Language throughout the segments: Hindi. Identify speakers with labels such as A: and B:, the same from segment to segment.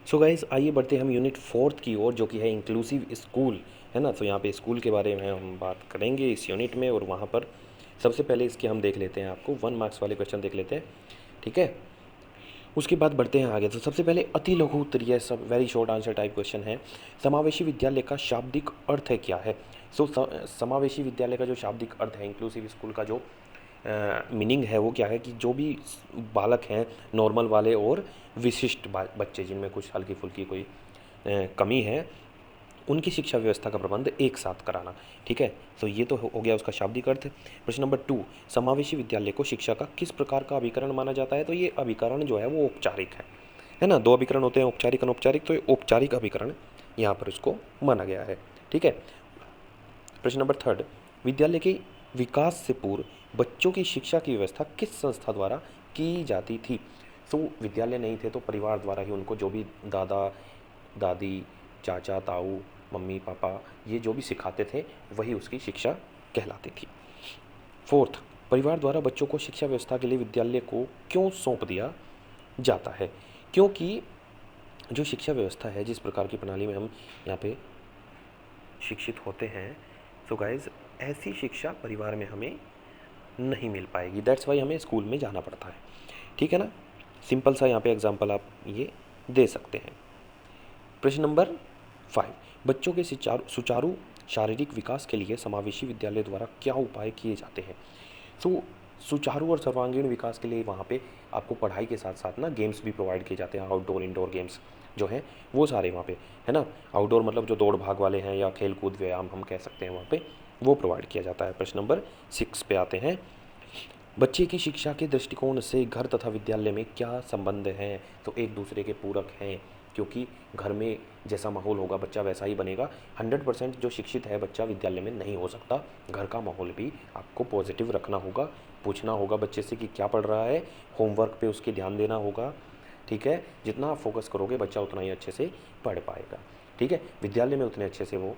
A: सो गाइस, आइए बढ़ते हैं हम यूनिट 4 की ओर, जो कि है इंक्लूसिव स्कूल, है ना। तो यहाँ पे स्कूल के बारे में हम बात करेंगे इस यूनिट में, और वहाँ पर सबसे पहले इसके हम देख लेते हैं, आपको 1 मार्क्स वाले क्वेश्चन देख लेते हैं, ठीक है। उसके बाद बढ़ते हैं आगे। तो सबसे पहले अति लघु उत्तरीय, सब very short answer type question है। समावेशी विद्यालय का शाब्दिक अर्थ है क्या है? सो समावेशी विद्यालय का जो शाब्दिक अर्थ है, इंक्लूसिव स्कूल का जो मीनिंग है वो क्या है कि जो भी बालक हैं, नॉर्मल वाले और विशिष्ट बच्चे जिनमें कुछ हल्की फुल्की कोई कमी है, उनकी शिक्षा व्यवस्था का प्रबंध एक साथ कराना, ठीक है। तो ये तो हो गया उसका शाब्दिक अर्थ। प्रश्न नंबर 2, समावेशी विद्यालय को शिक्षा का किस प्रकार का अभिकरण माना जाता है? तो ये अभिकरण जो है वो औपचारिक है ना। दो अभिकरण होते हैं, औपचारिक अनौपचारिक, तो ये औपचारिक अभिकरण यहाँ पर उसको माना गया है, ठीक है। प्रश्न नंबर 3, विद्यालय के विकास से पूर्व बच्चों की शिक्षा की व्यवस्था किस संस्था द्वारा की जाती थी? तो विद्यालय नहीं थे तो परिवार द्वारा ही उनको जो भी दादा दादी, चाचा ताऊ, मम्मी पापा, ये जो भी सिखाते थे वही उसकी शिक्षा कहलाती थी। 4, परिवार द्वारा बच्चों को शिक्षा व्यवस्था के लिए विद्यालय को क्यों सौंप दिया जाता है? क्योंकि जो शिक्षा व्यवस्था है, जिस प्रकार की प्रणाली में हम यहाँ पे शिक्षित होते हैं, सो गाइज ऐसी शिक्षा परिवार में हमें नहीं मिल पाएगी, दैट्स वाई हमें स्कूल में जाना पड़ता है, ठीक है ना। सिंपल सा यहाँ पे एग्जांपल आप ये दे सकते हैं। प्रश्न नंबर 5, बच्चों के सुचारू शारीरिक विकास के लिए समावेशी विद्यालय द्वारा क्या उपाय किए जाते हैं? तो सुचारू और सर्वांगीण विकास के लिए वहाँ पे आपको पढ़ाई के साथ साथ ना गेम्स भी प्रोवाइड किए जाते हैं, आउटडोर इंडोर गेम्स जो हैं वो सारे वहाँ पे, है ना। आउटडोर मतलब जो दौड़ भाग वाले हैं या खेल कूद व्यायाम हम कह सकते हैं, वहाँ पे वो प्रोवाइड किया जाता है। प्रश्न नंबर 6 पे आते हैं, बच्चे की शिक्षा के दृष्टिकोण से घर तथा विद्यालय में क्या संबंध हैं? तो एक दूसरे के पूरक हैं, क्योंकि घर में जैसा माहौल होगा बच्चा वैसा ही बनेगा। 100% जो शिक्षित है बच्चा विद्यालय में नहीं हो सकता। घर का माहौल भी आपको पॉजिटिव रखना होगा, पूछना होगा बच्चे से कि क्या पढ़ रहा है, होमवर्क पे उसके ध्यान देना होगा, ठीक है। जितना आप फोकस करोगे बच्चा उतना ही अच्छे से पढ़ पाएगा, ठीक है। विद्यालय में उतने अच्छे से वो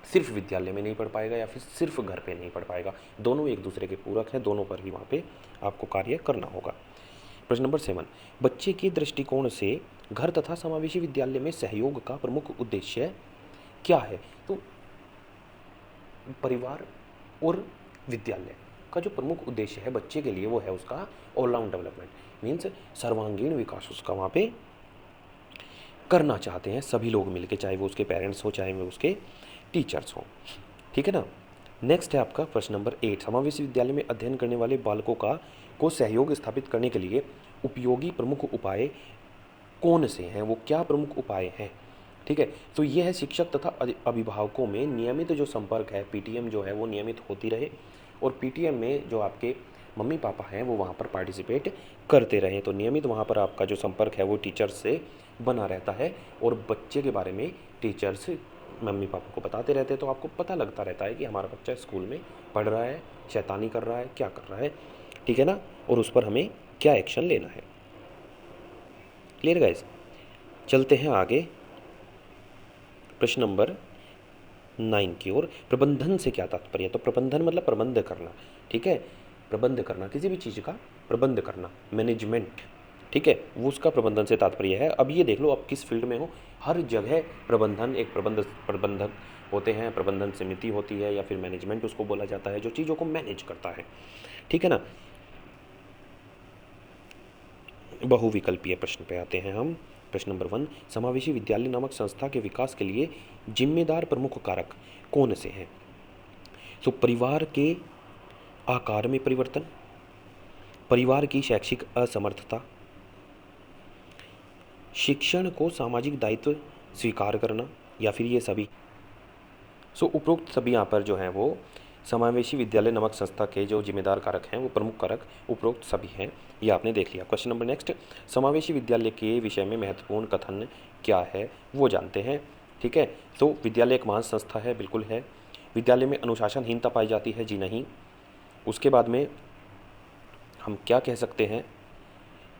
A: सिर्फ विद्यालय में नहीं पढ़ पाएगा या फिर सिर्फ घर पे नहीं पढ़ पाएगा, दोनों एक दूसरे के पूरक हैं, दोनों पर ही वहाँ पे आपको कार्य करना होगा। प्रश्न नंबर 7, बच्चे के दृष्टिकोण से घर तथा समावेशी विद्यालय में सहयोग का प्रमुख उद्देश्य क्या है? तो परिवार और विद्यालय का जो प्रमुख उद्देश्य है बच्चे के लिए वो है उसका ऑलराउंड डेवलपमेंट, मीन्स सर्वांगीण विकास उसका वहाँ पे करना चाहते हैं सभी लोग मिलके, चाहे वो उसके पेरेंट्स हो चाहे वो उसके टीचर्स हों, ठीक है ना। नेक्स्ट है आपका प्रश्न नंबर 8, समावेशी विद्यालय में अध्ययन करने वाले बालकों का को सहयोग स्थापित करने के लिए उपयोगी प्रमुख उपाय कौन से हैं? वो क्या प्रमुख उपाय हैं, ठीक है। तो ये है शिक्षक तथा अभिभावकों में नियमित जो संपर्क है, पीटीएम जो है वो नियमित होती रहे, और पीटीएम में जो आपके मम्मी पापा हैं वो वहाँ पर पार्टिसिपेट करते रहें। तो नियमित वहाँ पर आपका जो संपर्क है वो टीचर्स से बना रहता है, और बच्चे के बारे में टीचर्स मम्मी पापा को बताते रहते हैं, तो आपको पता लगता रहता है कि हमारा बच्चा स्कूल में पढ़ रहा है, शैतानी कर रहा है, क्या कर रहा है, ठीक है ना, और उस पर हमें क्या एक्शन लेना है। क्लियर गाइस, चलते हैं आगे प्रश्न नंबर 9 की ओर। प्रबंधन से क्या तात्पर्य है? तो प्रबंधन मतलब प्रबंध करना, ठीक है। प्रबंध करना, किसी भी चीज़ का प्रबंध करना, मैनेजमेंट, ठीक है, वो उसका प्रबंधन से तात्पर्य है। अब ये देख लो आप किस फील्ड में हो, हर जगह प्रबंधन, एक प्रबंधक होते हैं, प्रबंधन समिति होती है या फिर मैनेजमेंट उसको बोला जाता है, जो चीज़ों को मैनेज करता है, ठीक है ना। बहुविकल्पीय प्रश्न पे आते हैं हम। प्रश्न नंबर 1, समावेशी विद्यालय नामक संस्था के विकास के लिए जिम्मेदार प्रमुख कारक कौन से हैं? तो परिवार के आकार में परिवर्तन, परिवार की शैक्षिक असमर्थता, शिक्षण को सामाजिक दायित्व स्वीकार करना, या फिर ये सभी। सो उपरोक्त सभी यहाँ पर जो हैं वो समावेशी विद्यालय नामक संस्था के जो जिम्मेदार कारक हैं, वो प्रमुख कारक उपरोक्त सभी हैं, ये आपने देख लिया। क्वेश्चन नंबर नेक्स्ट, समावेशी विद्यालय के विषय में महत्वपूर्ण कथन क्या है वो जानते हैं, ठीक है। तो विद्यालय एक महान संस्था है, बिल्कुल है। विद्यालय में अनुशासनहीनता पाई जाती है, जी नहीं। उसके बाद में हम क्या कह सकते हैं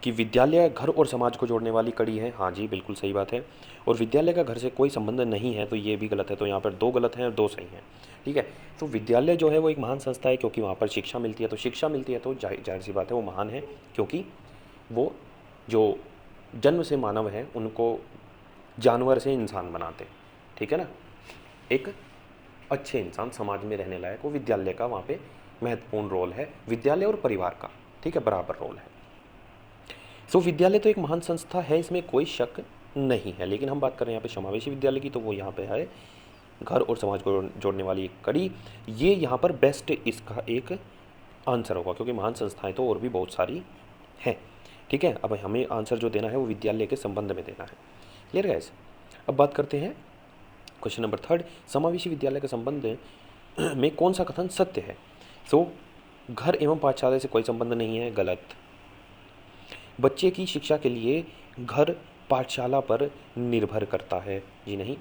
A: कि विद्यालय घर और समाज को जोड़ने वाली कड़ी है, हाँ जी बिल्कुल सही बात है। और विद्यालय का घर से कोई संबंध नहीं है, तो ये भी गलत है। तो यहाँ पर 2 गलत हैं और 2 सही हैं, ठीक है। तो विद्यालय जो है वो एक महान संस्था है क्योंकि वहाँ पर शिक्षा मिलती है, तो शिक्षा मिलती है तो जाहिर सी बात है वो महान है, क्योंकि वो जो जन्म से मानव हैं उनको जानवर से इंसान बनाते, ठीक है ना। एक अच्छे इंसान समाज में रहने लायक हो, विद्यालय का वहाँ पे महत्वपूर्ण रोल है, विद्यालय और परिवार का, ठीक है, बराबर रोल है। सो विद्यालय तो एक महान संस्था है, इसमें कोई शक नहीं है, लेकिन हम बात कर रहे हैं यहाँ पे समावेशी विद्यालय की, तो वो यहाँ पे है घर और समाज को जोड़ने वाली एक कड़ी। ये यहाँ पर बेस्ट इसका एक आंसर होगा, क्योंकि महान संस्थाएं तो और भी बहुत सारी हैं, ठीक है। अब हमें आंसर जो देना है वो विद्यालय के संबंध में देना है। Clear guys. अब बात करते हैं क्वेश्चन नंबर 3, समावेशी विद्यालय के संबंध में कौन सा कथन सत्य है। सो घर एवं पाठशाला से कोई संबंध नहीं है, गलत। बच्चे की शिक्षा के लिए घर पाठशाला पर निर्भर करता है, जी नहीं।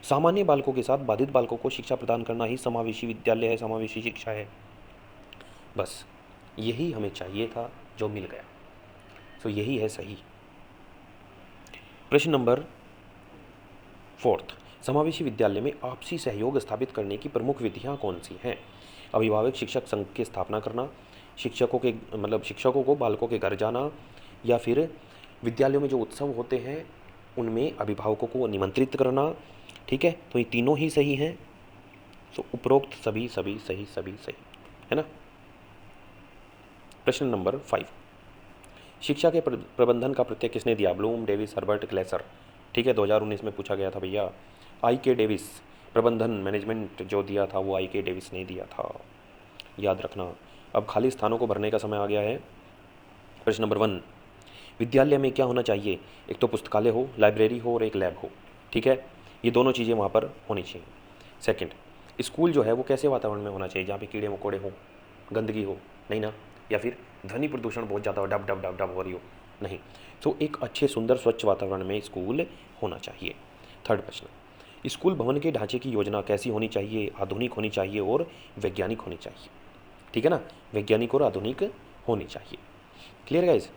A: सामान्य बालकों के साथ बाधित बालकों को शिक्षा प्रदान करना ही समावेशी विद्यालय है, समावेशी शिक्षा है। बस यही हमें चाहिए था, जो मिल गया। तो यही है सही। प्रश्न नंबर 4, समावेशी विद्यालय में आपसी सहयोग स्थापित करने की प्रमुख विधियां कौन सी हैं। अभिभावक शिक्षक संघ की स्थापना करना, शिक्षकों को बालकों के घर जाना, या फिर विद्यालयों में जो उत्सव होते हैं उनमें अभिभावकों को निमंत्रित करना, ठीक है। तो ये तीनों ही सही हैं। तो उपरोक्त सभी सभी सही सभी सही है ना। प्रश्न नंबर 5, शिक्षा के प्रबंधन का प्रत्यय किसने दिया। ब्लूम, डेविस, हर्बर्ट, ग्लेसर, ठीक है। 2019 में पूछा गया था भैया। आई.के. डेविस, प्रबंधन मैनेजमेंट जो दिया था वो आई.के. डेविस ने दिया था, याद रखना। अब खाली स्थानों को भरने का समय आ गया है। प्रश्न नंबर 1, विद्यालय में क्या होना चाहिए। एक तो पुस्तकालय हो, लाइब्रेरी हो और एक लैब हो, ठीक है। ये दोनों चीज़ें वहाँ पर होनी चाहिए। सेकंड, स्कूल जो है वो कैसे वातावरण में होना चाहिए, जहाँ पे कीड़े मकोड़े हों, गंदगी हो नहीं ना, या फिर ध्वनि प्रदूषण बहुत ज़्यादा हो, डब डब डब डब हो रही हो, नहीं। तो एक अच्छे सुंदर स्वच्छ वातावरण में स्कूल होना चाहिए। थर्ड प्रश्न, स्कूल भवन के ढांचे की योजना कैसी होनी चाहिए। आधुनिक होनी चाहिए और वैज्ञानिक होनी चाहिए, ठीक है ना। वैज्ञानिक और आधुनिक होनी चाहिए। Clear guys.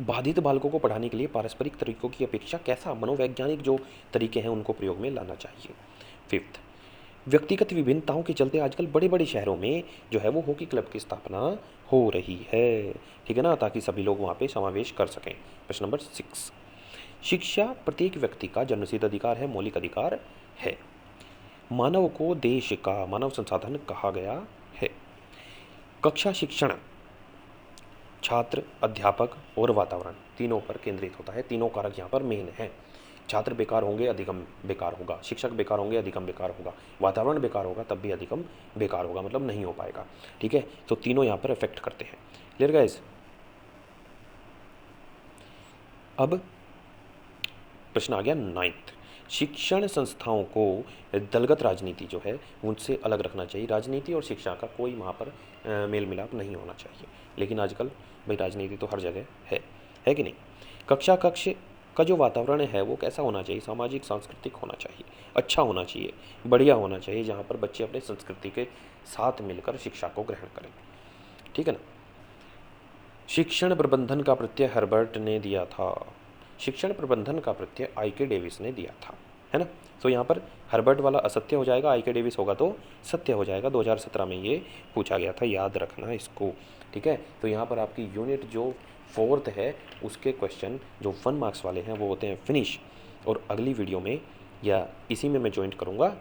A: बाधित बालकों को पढ़ाने के लिए पारस्परिक तरीकों की अपेक्षा कैसा मनोवैज्ञानिक जो तरीके हैं उनको प्रयोग में लाना चाहिए। फिफ्थ, व्यक्तिगत विभिन्नताओं के चलते आजकल बड़े बड़े शहरों में जो है वो हॉकी क्लब की स्थापना हो रही है, ठीक है ना, ताकि सभी लोग वहाँ पे समावेश कर सकें। प्रश्न नंबर 6, शिक्षा प्रत्येक व्यक्ति का जन्मसिद्ध अधिकार है, मौलिक अधिकार है। मानव को देश का मानव संसाधन कहा गया है। कक्षा शिक्षण छात्र, अध्यापक और वातावरण तीनों पर केंद्रित होता है। तीनों कारक यहाँ पर मेन हैं। छात्र बेकार होंगे, अधिगम बेकार होगा। शिक्षक बेकार होंगे, अधिगम बेकार होगा। वातावरण बेकार होगा, तब भी अधिगम बेकार होगा, मतलब नहीं हो पाएगा, ठीक है। तो तीनों यहाँ पर इफेक्ट करते हैं। Clear guys. अब प्रश्न आ गया 9th, शिक्षण संस्थाओं को दलगत राजनीति जो है उनसे अलग रखना चाहिए। राजनीति और शिक्षा का कोई वहाँ पर मेल मिलाप नहीं होना चाहिए, लेकिन आजकल भाई राजनीति तो हर जगह है कि नहीं। कक्षा कक्ष का जो वातावरण है वो कैसा होना चाहिए, सामाजिक सांस्कृतिक होना चाहिए, अच्छा होना चाहिए, बढ़िया होना चाहिए, जहाँ पर बच्चे अपने संस्कृति के साथ मिलकर शिक्षा को ग्रहण करें, ठीक है ना। शिक्षण प्रबंधन का प्रत्यय हर्बर्ट ने दिया था। शिक्षण प्रबंधन का प्रत्यय आई.के. डेविस ने दिया था, है ना। तो यहाँ पर हर्बर्ट वाला असत्य हो जाएगा, आई.के. डेविस होगा तो सत्य हो जाएगा। 2017 में ये पूछा गया था, याद रखना इसको, ठीक है। तो यहाँ पर आपकी यूनिट जो 4th है उसके क्वेश्चन जो 1 मार्क्स वाले हैं वो होते हैं फिनिश। और अगली वीडियो में या इसी में मैं ज्वाइंट करूँगा,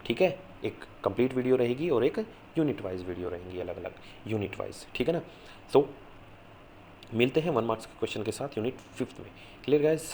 A: ठीक है। एक कंप्लीट वीडियो रहेगी और एक यूनिट वाइज वीडियो रहेंगी, अलग अलग यूनिट वाइज, ठीक है ना। सो मिलते हैं 1 मार्क्स के क्वेश्चन के साथ यूनिट 5th में। Clear guys.